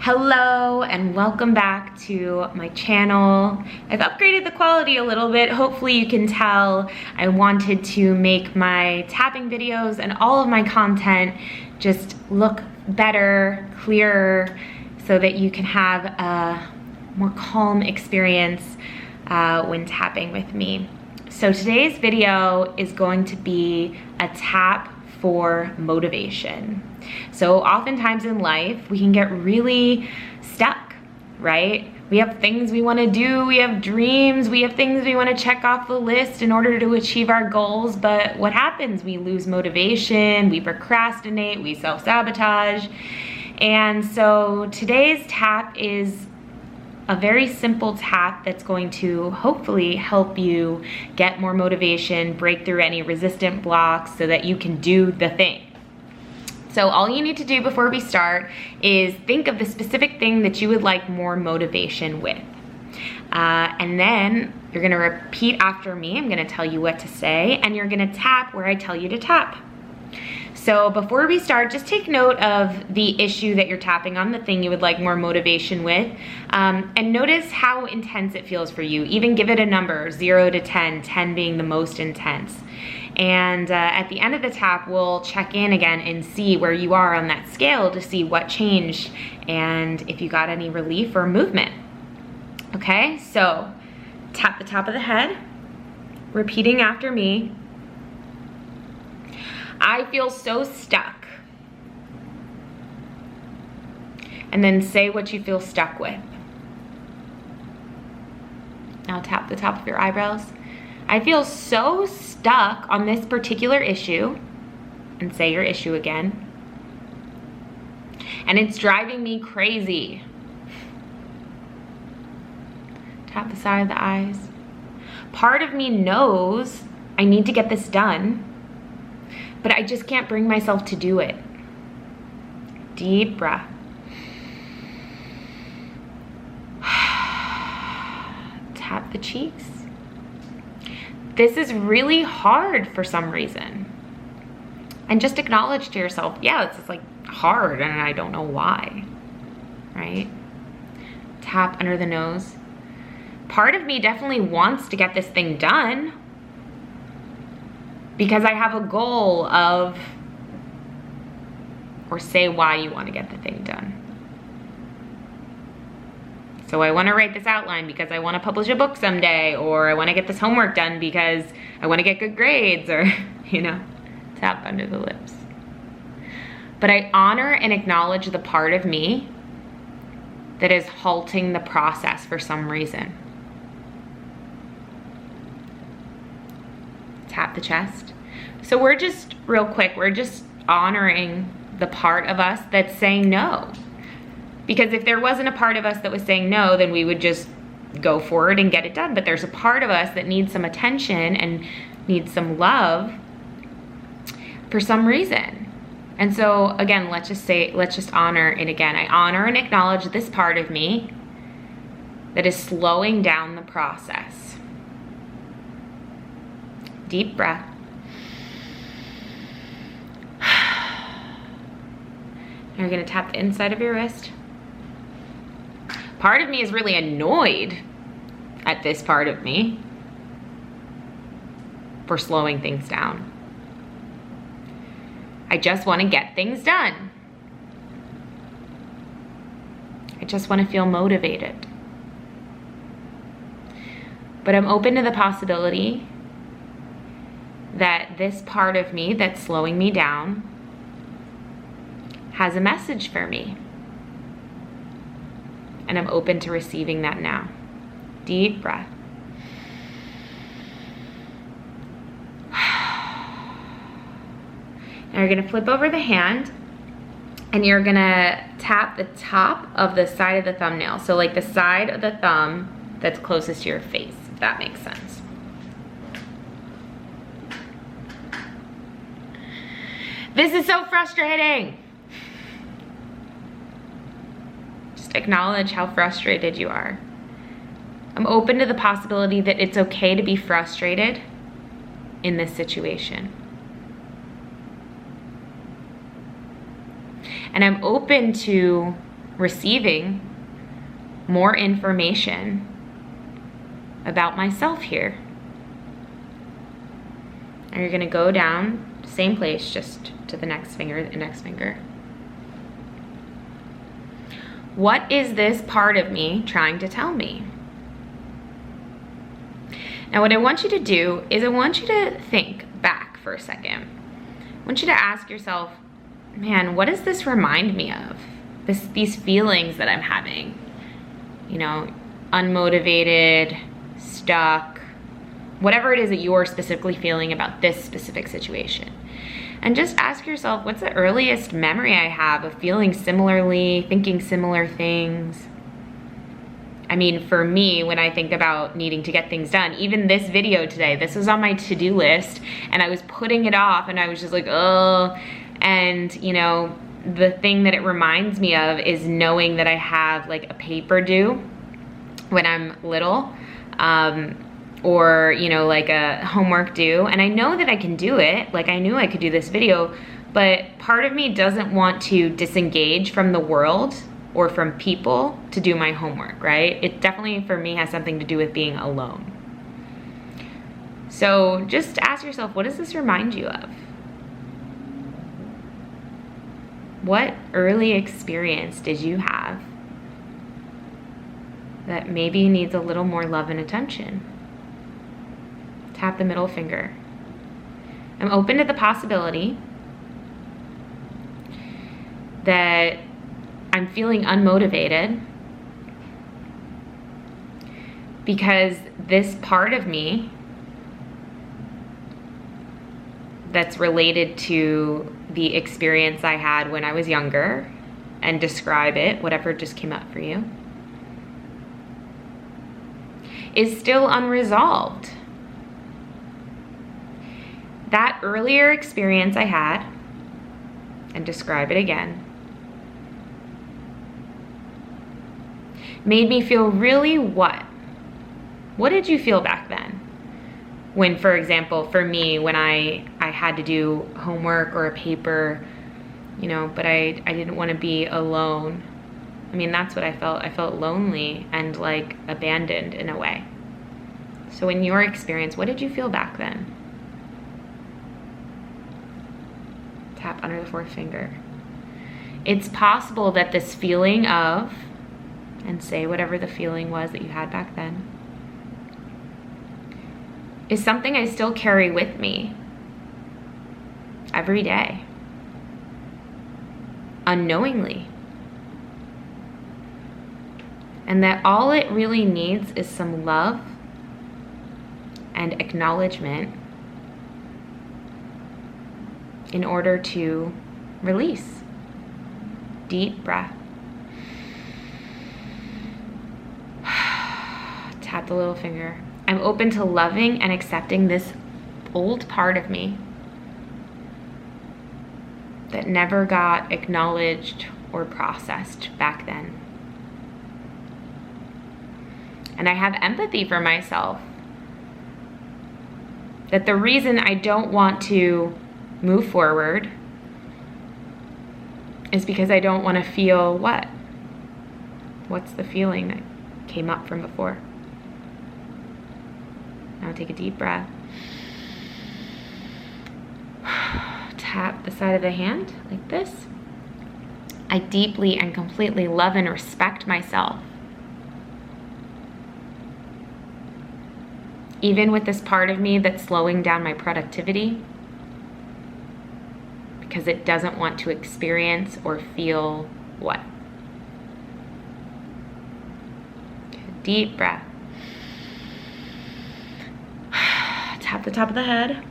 Hello and welcome back to my channel. I've upgraded the quality a little bit. Hopefully you can tell I wanted to make my tapping videos and all of my content just look better, clearer, so that you can have a more calm experience when tapping with me. So today's video is going to be a tap for motivation. So oftentimes in life, we can get really stuck, right? We have things we want to do, we have dreams, we have things we want to check off the list in order to achieve our goals, but what happens? We lose motivation, we procrastinate, we self-sabotage. And so today's tap is a very simple tap that's going to hopefully help you get more motivation, break through any resistant blocks so that you can do the thing. So all you need to do before we start is think of the specific thing that you would like more motivation with. And then you're gonna repeat after me. I'm gonna tell you what to say, and you're gonna tap where I tell you to tap. So before we start, just take note of the issue that you're tapping on, the thing you would like more motivation with, and notice how intense it feels for you. Even give it a number, 0 to 10, 10 being the most intense. And at the end of the tap, we'll check in again and see where you are on that scale to see what changed and if you got any relief or movement. Okay, so tap the top of the head, repeating after me. I feel so stuck. And then say what you feel stuck with. Now tap the top of your eyebrows. I feel so stuck on this particular issue. And say your issue again. And it's driving me crazy. Tap the side of the eyes. Part of me knows I need to get this done, but I just can't bring myself to do it. Deep breath. Tap the cheeks. This is really hard for some reason. And just acknowledge to yourself, yeah, it's just like hard and I don't know why, right? Tap under the nose. Part of me definitely wants to get this thing done, because I have a goal of, or say why you want to get the thing done. So I want to write this outline because I want to publish a book someday, or I want to get this homework done because I want to get good grades, or, tap under the lips. But I honor and acknowledge the part of me that is halting the process for some reason. Tap the chest. So we're just, real quick, we're just honoring the part of us that's saying no. Because if there wasn't a part of us that was saying no, then we would just go forward and get it done. But there's a part of us that needs some attention and needs some love for some reason. And so again, let's just honor it again. I honor and acknowledge this part of me that is slowing down the process. Deep breath. You're gonna tap the inside of your wrist. Part of me is really annoyed at this part of me for slowing things down. I just wanna get things done. I just wanna feel motivated. But I'm open to the possibility that this part of me that's slowing me down has a message for me. And I'm open to receiving that now. Deep breath. Now you're gonna flip over the hand and you're gonna tap the top of the side of the thumbnail. So like the side of the thumb that's closest to your face, if that makes sense. This is so frustrating. Just acknowledge how frustrated you are. I'm open to the possibility that it's okay to be frustrated in this situation. And I'm open to receiving more information about myself here. And you're gonna go down, same place, just to the next finger, the index finger. What is this part of me trying to tell me? Now what I want you to do is I want you to think back for a second. I want you to ask yourself, man, what does this remind me of? These feelings that I'm having, you know, unmotivated, stuck, whatever it is that you're specifically feeling about this specific situation. And just ask yourself, what's the earliest memory I have of feeling similarly, thinking similar things? I mean, for me, when I think about needing to get things done, even this video today, this was on my to-do list and I was putting it off and I was just like, oh, and you know, the thing that it reminds me of is knowing that I have like a paper due when I'm little, or you know, like a homework due, and I know that I can do it. Like I knew I could do this video, but part of me doesn't want to disengage from the world or from people to do my homework, right? It definitely for me has something to do with being alone. So just ask yourself, what does this remind you of? What early experience did you have that maybe needs a little more love and attention? Tap the middle finger. I'm open to the possibility that I'm feeling unmotivated because this part of me that's related to the experience I had when I was younger, and describe it, whatever just came up for you, is still unresolved. That earlier experience I had, and describe it again, made me feel really what? What did you feel back then? When, for example, for me, when I had to do homework or a paper, you know, but I didn't want to be alone. I mean, that's what I felt. I felt lonely and like abandoned in a way. So in your experience, what did you feel back then? Tap under the fourth finger. It's possible that this feeling of, and say whatever the feeling was that you had back then, is something I still carry with me every day, unknowingly. And that all it really needs is some love and acknowledgement in order to release. Deep breath. Tap the little finger. I'm open to loving and accepting this old part of me that never got acknowledged or processed back then. And I have empathy for myself. That the reason I don't want to move forward is because I don't want to feel what? What's the feeling that came up from before? Now take a deep breath. Tap the side of the hand like this. I deeply and completely love and respect myself. Even with this part of me that's slowing down my productivity because it doesn't want to experience or feel what? Deep breath. Tap the top of the head.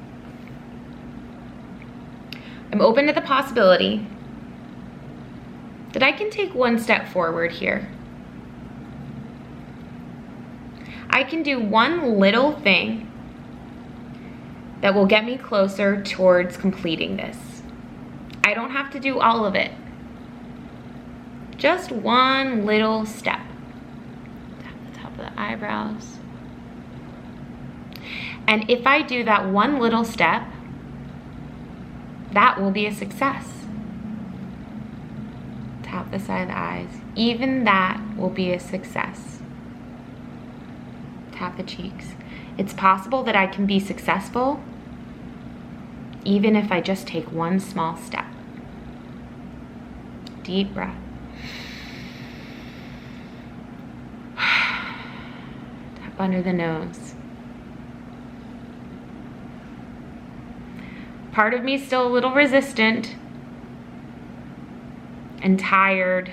I'm open to the possibility that I can take one step forward here. I can do one little thing that will get me closer towards completing this. I don't have to do all of it. Just one little step. Tap the top of the eyebrows. And if I do that one little step, that will be a success. Tap the side of the eyes. Even that will be a success. Tap the cheeks. It's possible that I can be successful even if I just take one small step. Deep breath. Tap under the nose. Part of me is still a little resistant and tired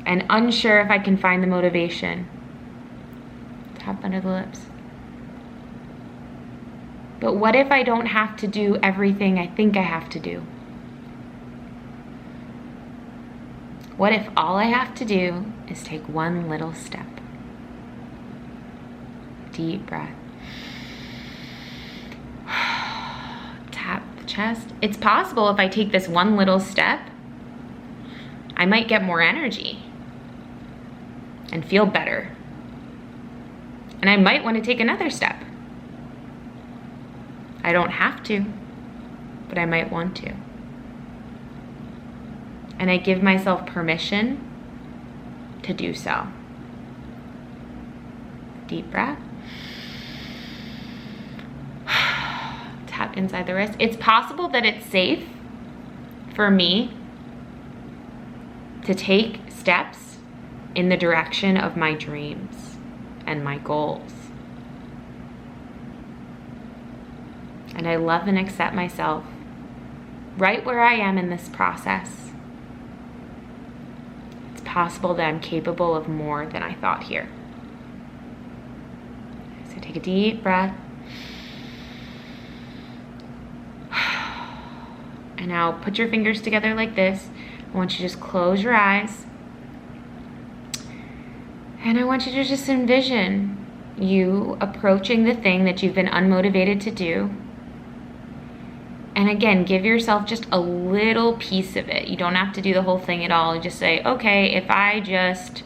and unsure if I can find the motivation. Tap under the lips. But what if I don't have to do everything I think I have to do? What if all I have to do is take one little step? Deep breath. Tap the chest. It's possible if I take this one little step, I might get more energy and feel better. And I might want to take another step. I don't have to, but I might want to. And I give myself permission to do so. Deep breath. Tap inside the wrist. It's possible that it's safe for me to take steps in the direction of my dreams and my goals. And I love and accept myself right where I am in this process. It's possible that I'm capable of more than I thought here. So take a deep breath. And now put your fingers together like this. I want you to just close your eyes. And I want you to just envision you approaching the thing that you've been unmotivated to do. And again, give yourself just a little piece of it. You don't have to do the whole thing at all. You just say, okay, if I just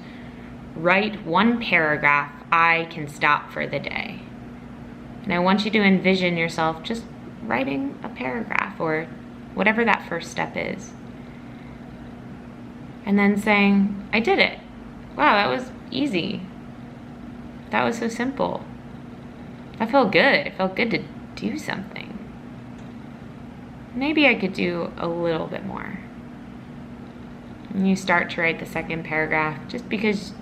write one paragraph, I can stop for the day. And I want you to envision yourself just writing a paragraph or whatever that first step is. And then saying, I did it. Wow, that was easy. That was so simple. That felt good. It felt good to do something. Maybe I could do a little bit more. And you start to write the second paragraph just because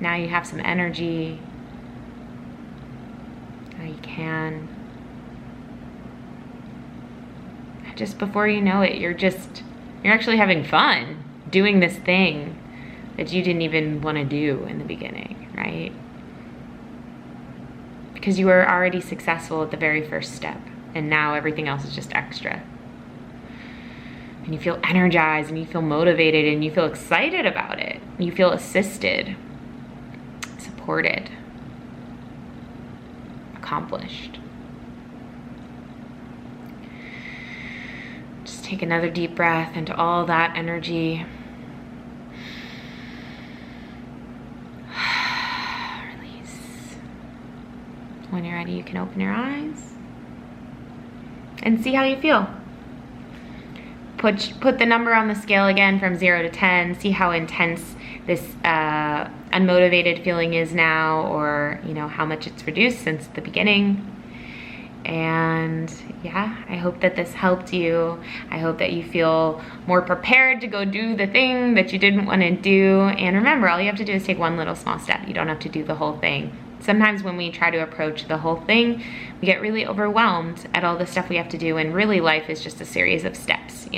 now you have some energy. Now you can. Just before you know it, you're actually having fun doing this thing that you didn't even want to do in the beginning, right? Because you were already successful at the very first step, and now everything else is just extra. And you feel energized, and you feel motivated, and you feel excited about it. You feel assisted, supported, accomplished. Just take another deep breath into all that energy. Release. When you're ready, you can open your eyes and see how you feel. Put the number on the scale again from 0 to 10. See how intense this unmotivated feeling is now, or how much it's reduced since the beginning. And yeah, I hope that this helped you. I hope that you feel more prepared to go do the thing that you didn't want to do. And remember, all you have to do is take one little small step. You don't have to do the whole thing. Sometimes when we try to approach the whole thing, we get really overwhelmed at all the stuff we have to do, and really life is just a series of steps,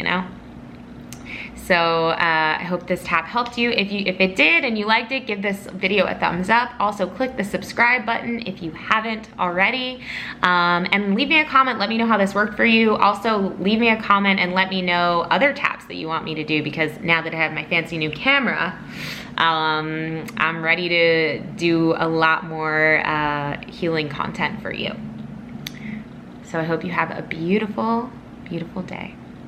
So I hope this tap helped you. If it did and you liked it, give this video a thumbs up. Also click the subscribe button if you haven't already. And leave me a comment, let me know how this worked for you. Also leave me a comment and let me know other taps that you want me to do, because now that I have my fancy new camera, I'm ready to do a lot more healing content for you. So I hope you have a beautiful, beautiful day.